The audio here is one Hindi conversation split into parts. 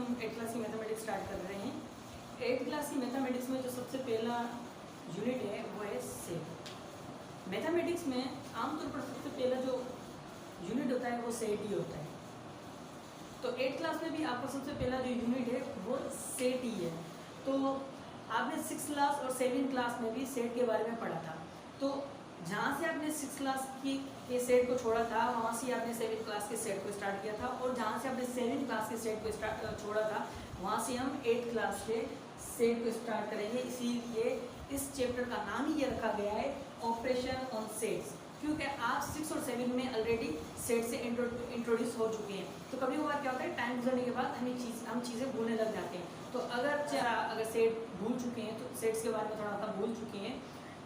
हम 8th क्लास की मैथमेटिक्स स्टार्ट कर रहे हैं। 8th क्लास की मैथमेटिक्स में जो सबसे पहला यूनिट है वो है सेट। मैथमेटिक्स में आमतौर पर सबसे पहला जो यूनिट होता है वो सेट ही होता है। तो 8th क्लास में भी आपका सबसे पहला जो यूनिट है वो सेट ही है। तो आपने 6th क्लास और 7th क्लास में भी सेट के बारे में पढ़ा था। तो जहाँ से आपने 6th क्लास के सेट को छोड़ा था वहाँ से आपने 7th क्लास के सेट को स्टार्ट किया था, और जहाँ से आपने 7th क्लास के सेट को छोड़ा था वहाँ से हम 8th क्लास के सेट को स्टार्ट करेंगे। इसीलिए इस चैप्टर का नाम ही ये रखा गया है ऑपरेशन ऑन सेट्स, क्योंकि आप 6 और 7 में ऑलरेडी सेट से इंट्रोड्यूस हो चुके हैं। तो कभी कभार क्या होता है, टाइम गुजरने के बाद हम चीज़ें भूलने लग जाते हैं। तो अगर सेट भूल चुके हैं, तो सेट्स के बारे में थोड़ा सा भूल चुके हैं,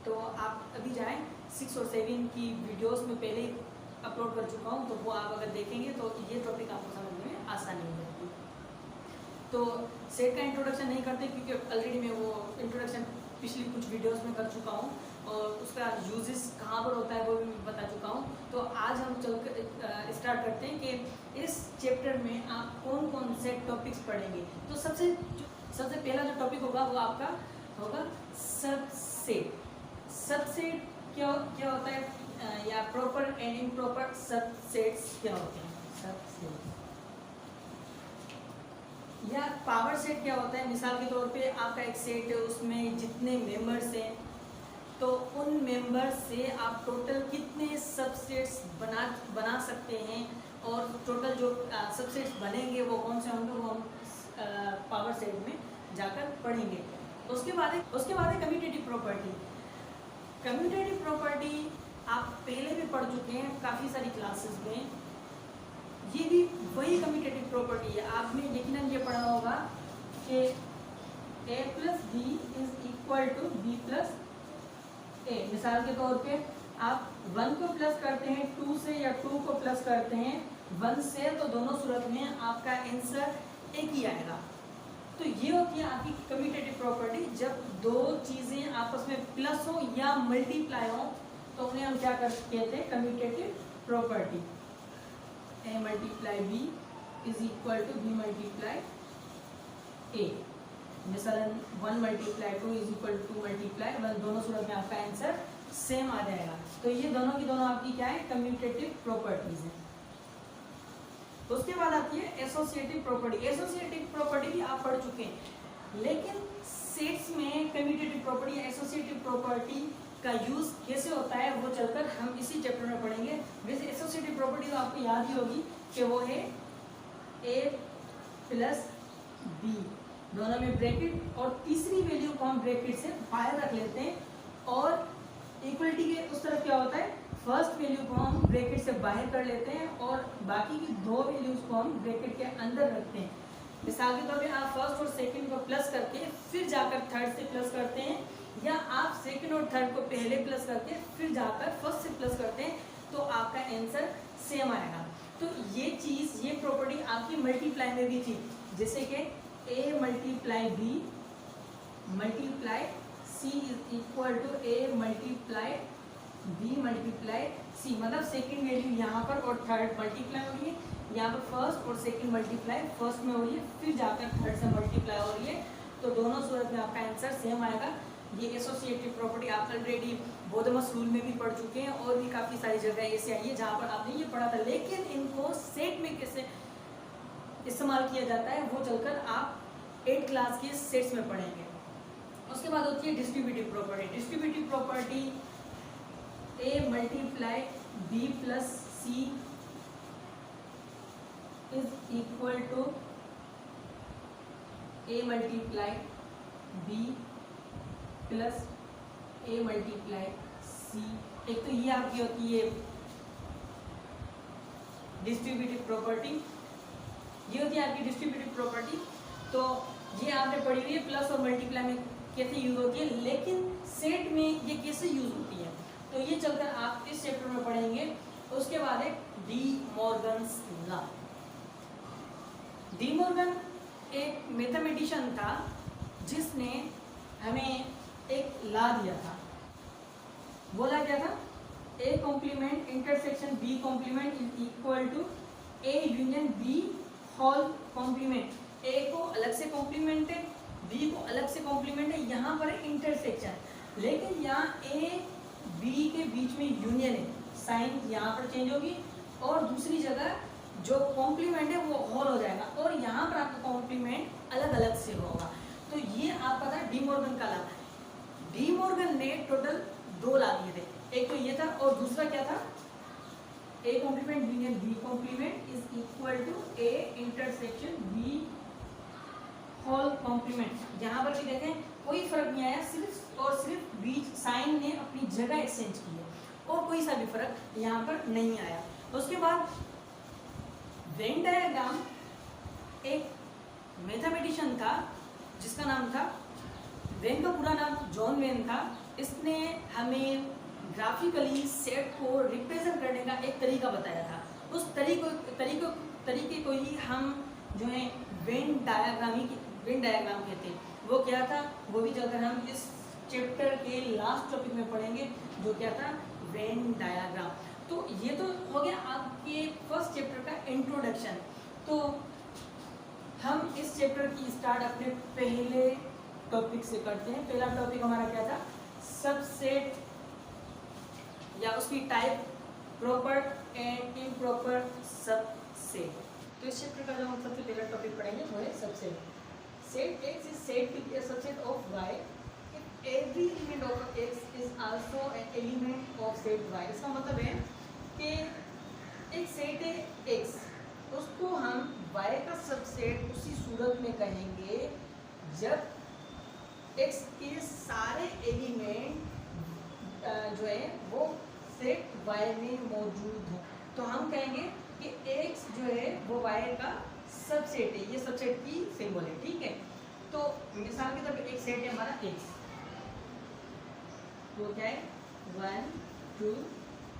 तो आप अभी जाएं 6 और 7 की वीडियोस में पहले अपलोड कर चुका हूं, तो वो आप अगर देखेंगे तो ये टॉपिक आपको समझने में आसानी हो जाएगी। तो सेट का इंट्रोडक्शन नहीं करते क्योंकि ऑलरेडी मैं वो इंट्रोडक्शन पिछली कुछ वीडियोस में कर चुका हूं, और उसका यूजेस कहाँ पर होता है वो भी मैं बता चुका हूं। तो आज हम चलकर स्टार्ट करते हैं कि इस चैप्टर में आप कौन कौन से टॉपिक्स पढ़ेंगे। तो सबसे पहला जो टॉपिक होगा वो आपका होगा सबसेट। सबसेट क्या होता है, या प्रॉपर एंड इम्प्रॉपर सबसेट्स क्या होते हैं। सबसेट या पावर सेट क्या होता है। मिसाल के तौर पे आपका एक सेट है, उसमें जितने मेंबर्स हैं, तो उन मेंबर्स से आप टोटल कितने सबसेट्स बना सकते हैं, और टोटल जो सबसेट्स बनेंगे वो कौन से होंगे, वो हम पावर सेट में जाकर पढ़ेंगे। उसके बाद है कम्यूटेटिव प्रॉपर्टी। कम्यूटेटिव प्रॉपर्टी आप पहले भी पढ़ चुके हैं काफ़ी सारी क्लासेस में। ये भी वही कम्यूटेटिव प्रॉपर्टी है। आपने यकीनन ये पढ़ा होगा कि a plus B is equal to B plus A. मिसाल के तौर पे आप 1 को प्लस करते हैं 2 से, या 2 को प्लस करते हैं 1 से, तो दोनों सूरत में आपका आंसर एक ही आएगा। तो ये होती है आपकी कम्यूटेटिव प्रॉपर्टी। जब दो चीज़ें आपस में प्लस हो या मल्टीप्लाई हो तो उन्हें हम क्या कहते हैं, commutative property. a multiply b is equal to b multiply a। मिसालन 1 multiply 2 is equal to 2 multiply 1, दोनों सूरत में आपका आंसर सेम आ जाएगा। तो ये दोनों की दोनों आपकी क्या है, कम्यूटेटिव प्रॉपर्टीज है। उसके बाद आती है एसोसिएटिव प्रॉपर्टी। एसोसिएटिव प्रॉपर्टी भी आप पढ़ चुके हैं, लेकिन सेट्स में कम्यूटेटिव प्रॉपर्टी या एसोसिएटिव प्रॉपर्टी का यूज कैसे होता है वो चलकर हम इसी चैप्टर में पढ़ेंगे। वैसे एसोसिएटिव प्रॉपर्टी तो आपको याद ही होगी कि वो है a प्लस बी, दोनों में ब्रैकेट, और तीसरी वैल्यू को हम ब्रैकेट से बाहर रख लेते हैं, और इक्वलिटी के उस तरफ क्या होता है, फर्स्ट वैल्यू को हम ब्रैकेट से बाहर कर लेते हैं और बाकी की दो वैल्यूज को हम ब्रैकेट के अंदर रखते हैं। मिसाल के तौर पे आप फर्स्ट और सेकंड को प्लस करके फिर जाकर थर्ड से प्लस करते हैं, या आप सेकंड और थर्ड को पहले प्लस करके फिर जाकर फर्स्ट से प्लस करते हैं, तो आपका आंसर सेम आएगा। तो ये प्रॉपर्टी आपकी मल्टीप्लाई में भी थी, जैसे कि a multiply b multiply c is equal to a multiply b multiply c। मतलब सेकंड वैल्यू यहाँ पर और थर्ड मल्टीप्लाई हो रही है, यहाँ पर फर्स्ट और सेकंड मल्टीप्लाई फर्स्ट में हो रही है, फिर जाकर थर्ड से मल्टीप्लाई हो रही है, तो दोनों सूरत में आपका आंसर सेम आएगा। ये एसोसिएटिव प्रॉपर्टी आप ऑलरेडी बोधमस रूल में भी पढ़ चुके हैं, और भी काफ़ी सारी जगह ऐसे आई है जहाँ पर आपने ये पढ़ा था, लेकिन इनको सेट में कैसे इस्तेमाल किया जाता है वो चलकर आप 8th क्लास के सेट्स में पढ़ेंगे। उसके बाद होती है distributive property. Distributive property a multiply b plus c is equal to a multiply b plus a multiply c। एक तो ये आपकी होती है डिस्ट्रीब्यूटिव प्रॉपर्टी, ये होती है आपकी डिस्ट्रीब्यूटिव प्रॉपर्टी। तो ये आपने पढ़ी हुई है, प्लस और मल्टीप्लाई में कैसे यूज होती है, लेकिन सेट में ये कैसे यूज होती है तो ये चलकर आप इस चैप्टर में पढ़ेंगे। उसके बाद है D Morgan's law. De Morgan एक मैथमेटिशियन था जिसने हमें एक लॉ दिया था। बोला क्या था, a complement intersection b complement is equal to a union b whole complement. A को अलग से कॉम्प्लीमेंट है, बी को अलग से कॉम्प्लीमेंट है, यहाँ पर है इंटरसेक्शन। लेकिन यहाँ ए बी के बीच में यूनियन है, साइन यहाँ पर चेंज होगी और दूसरी जगह जो कॉम्प्लीमेंट है वो होल हो जाएगा और यहाँ पर आपका कॉम्प्लीमेंट अलग अलग से होगा। तो ये आपका था डी मॉर्गन का लॉ। डी मॉर्गन ने टोटल 2 लॉ दिए थे, एक तो ये था और दूसरा क्या था, A complement union B complement is equal to A intersection B whole complement. यहाँ पर भी देखें कोई फर्क नहीं आया, सिर्फ और सिर्फ बीच साइन ने अपनी जगह एक्सचेंज की है और कोई सा भी फर्क यहाँ पर नहीं आया। उसके बाद वेन डायग्राम, एक मैथमेटिशियन था जिसका नाम था वेन, का पूरा नाम जॉन वेन था। इसने हमें ग्राफिकली सेट को रिप्रेजेंट करने का एक तरीका बताया था। उस तरीके को ही हम जो है वेन डायग्राम कहते हैं। वो क्या था, वो भी जाकर हम इस चैप्टर के लास्ट टॉपिक में पढ़ेंगे, जो क्या था, वेन डायग्राम। तो ये तो हो गया आपके फर्स्ट चैप्टर का इंट्रोडक्शन। तो हम इस चैप्टर की स्टार्ट अपने पहले टॉपिक से करते हैं। पहला टॉपिक हमारा क्या था, सबसेट या उसकी type, proper and improper subset. तो इस चैप्टर का जो हम सबसे पहला टॉपिक पढ़ेंगे वो है subset. Set X is said to be a subset of Y if every element of X is also an element of set Y। इसका मतलब है कि एक सेट है X, उसको हम Y का सबसेट उसी सूरत में कहेंगे जब X के सारे एलिमेंट जो है वो सेट Y में मौजूद हो। तो हम कहेंगे कि X जो है वो Y का सबसेट है, ये सबसेट की सिंबल है, ठीक है। तो मिसाल के तौर पे एक सेट है हमारा X, तो क्या है 1 2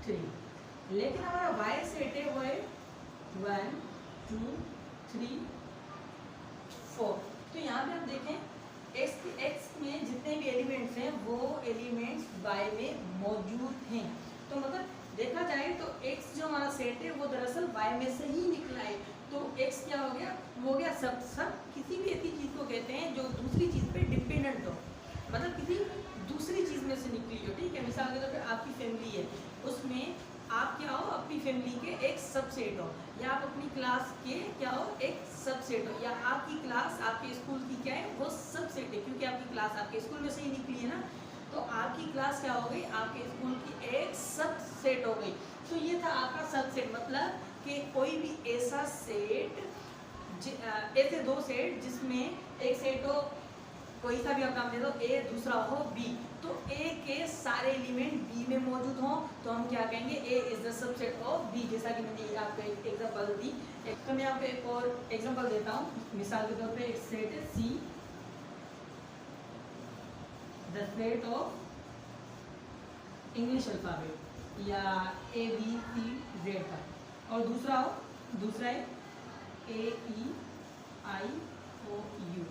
3, लेकिन हमारा Y सेट है वो है 1 2 3 4। तो यहाँ पे आप देखें X में जितने भी एलिमेंट्स हैं वो एलिमेंट्स Y में मौजूद हैं। तो मतलब देखा जाए तो X जो हमारा सेट है वो दरअसल Y में से ही निकला है। तो X क्या हो गया, वो हो गया सब किसी भी ऐसी चीज़ को कहते हैं जो दूसरी चीज़ पे डिपेंडेंट हो, मतलब किसी दूसरी चीज़ में से निकली हो, ठीक है। मिसाल के तौर पे आपकी फैमिली है, उसमें आप क्या हो, अपनी फैमिली के एक सबसेट हो, या आप अपनी क्लास के क्या हो, एक सबसेट हो, या आपकी क्लास आपके स्कूल की क्या है, वो सबसेट है, क्योंकि आपकी क्लास आपके स्कूल में से ही निकली है ना। तो आपकी क्लास क्या हो गई, आपके स्कूल की एक सबसेट हो गई। तो ये था आपका सबसेट, मतलब कि कोई भी ऐसा सेट, ऐसे 2 सेट जिसमें एक सेट हो, कोई सा भी आप नाम दे दो, ए दूसरा हो बी, तो ए के सारे एलिमेंट बी में मौजूद हों तो हम क्या कहेंगे, A is the subset of B. जैसा कि मैंने आपको एक एग्जांपल दी, तो मैं यहाँ पे एक और एग्जांपल देता हूँ। मिसाल के तौर पे एक सेट है C, the set of English alphabet या ए बी सी जेड का, और दूसरा है A E I O U,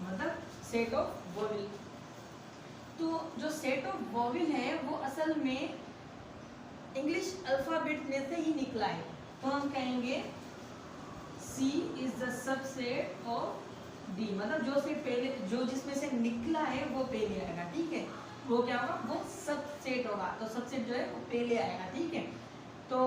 मतलब सेट ऑफ वोवेल। तो जो सेट ऑफ वोवेल है वो असल में इंग्लिश अल्फाबेट में से ही निकला है। तो हम कहेंगे C is the subset of D, मतलब जो सेट पहले, जो जिसमें से निकला है वो पहले आएगा, ठीक है। वो क्या होगा, वो सबसेट होगा, तो सबसेट जो है वो पहले आएगा, ठीक है। तो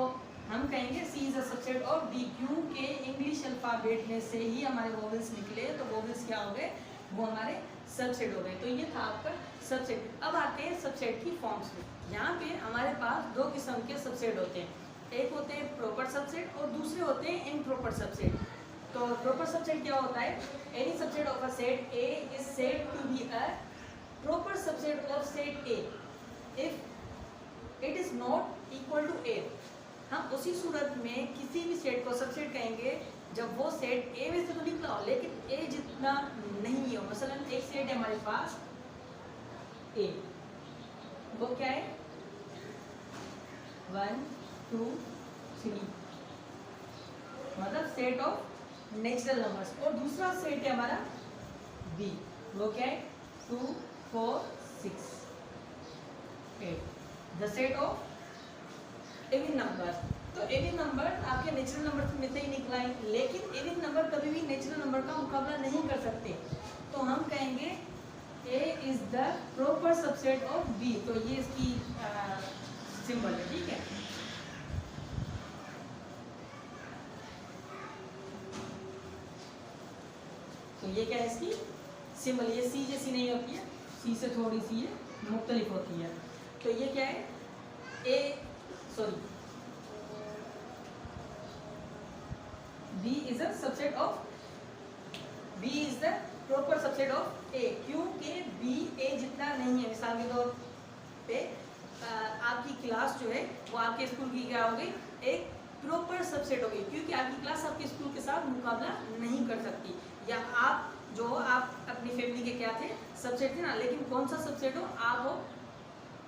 हम कहेंगे C is the subset of D, क्योंकि इंग्लिश अल्फाबेट में से ही हमारे वोवेल्स निकले, तो वोवेल्स क्या हो गए, वो हमारे सबसेट हो गए। तो ये था आपका सबसेट। अब आते हैं सबसेट की फॉर्म्स में। यहाँ पे हमारे पास 2 किस्म के सबसेट होते हैं, एक होते हैं प्रॉपर सबसेट और दूसरे होते हैं इम्प्रॉपर सबसेट। तो प्रॉपर सबसेट क्या होता है, any subset of a set A is said to be a proper subset of set A if it is not equal to A। हम उसी सूरत में किसी भी सेट को सबसेट कहेंगे जब वो सेट A में से तो निकला हो लेकिन A जितना नहीं हो। मसलन एक सेट है हमारे पास A, वो क्या है 1 2 3, मतलब सेट ऑफ नेचुरल नंबर्स, और दूसरा सेट है हमारा B, वो क्या है 2 4 6 8, the set of even numbers. तो एविन नंबर आपके नेचुरल नंबर में से ही निकला है, लेकिन एविन नंबर कभी भी नेचुरल नंबर का मुकाबला नहीं कर सकते। तो हम कहेंगे A is the proper subset of B। तो ये इसकी सिंबल है, ठीक है। तो ये क्या है इसकी सिंबल, ये C जैसी नहीं होती है, C से थोड़ी सी ये मुख्तलिफ होती है। तो ये क्या है B is a subset of B is the proper subset of A, क्योंकि B A जितना नहीं है। मिसाल के तौर पे आपकी क्लास जो है वो आपके स्कूल की क्या हो गई, एक प्रॉपर सबसेट हो गई, क्योंकि आपकी क्लास आपके स्कूल के साथ मुकाबला नहीं कर सकती। या आप अपनी फैमिली के क्या थे, सबसेट थे ना, लेकिन कौन सा सबसेट हो, आप हो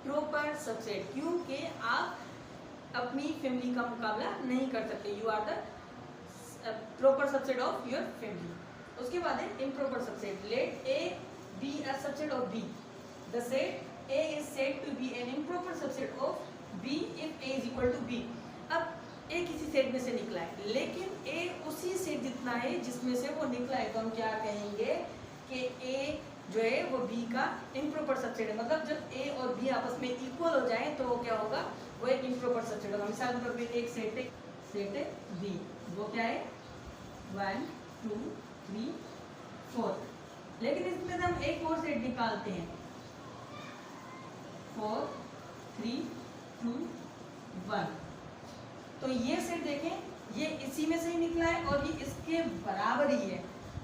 प्रॉपर सबसेट, क्योंकि आप अपनी फैमिली का मुकाबला नहीं कर सकते। You are the proper subset of your family. उसके बाद है improper subset. Let A be a subset of B. The set A is said to be an improper subset of B if A is equal to B. अब A किसी सेट में से निकला है, लेकिन A उसी सेट जितना है जिसमें से वो निकला है, तो हम क्या कहेंगे कि A जो है वो B का इम्प्रॉपर सबसेट है। मतलब जब A और B आपस में इक्वल हो जाए तो वो क्या होगा, वो एक इम्प्रॉपर सबसेट होगा। मिसाल के तौर पे एक सेट है B, वो क्या है 1 2 3 4, लेकिन इसमें हम एक और सेट निकालते हैं 4 3 2 1। तो ये सेट देखें, ये इसी में से ही निकला है और ये इसके बराबर ही है।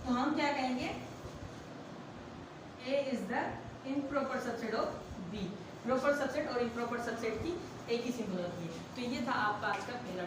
तो हम क्या कहेंगे, A is the improper subset of B। Proper subset और इम्प्रॉपर सबसेट की एक ही सिंबल होती है। तो ये था आपका आज का पहला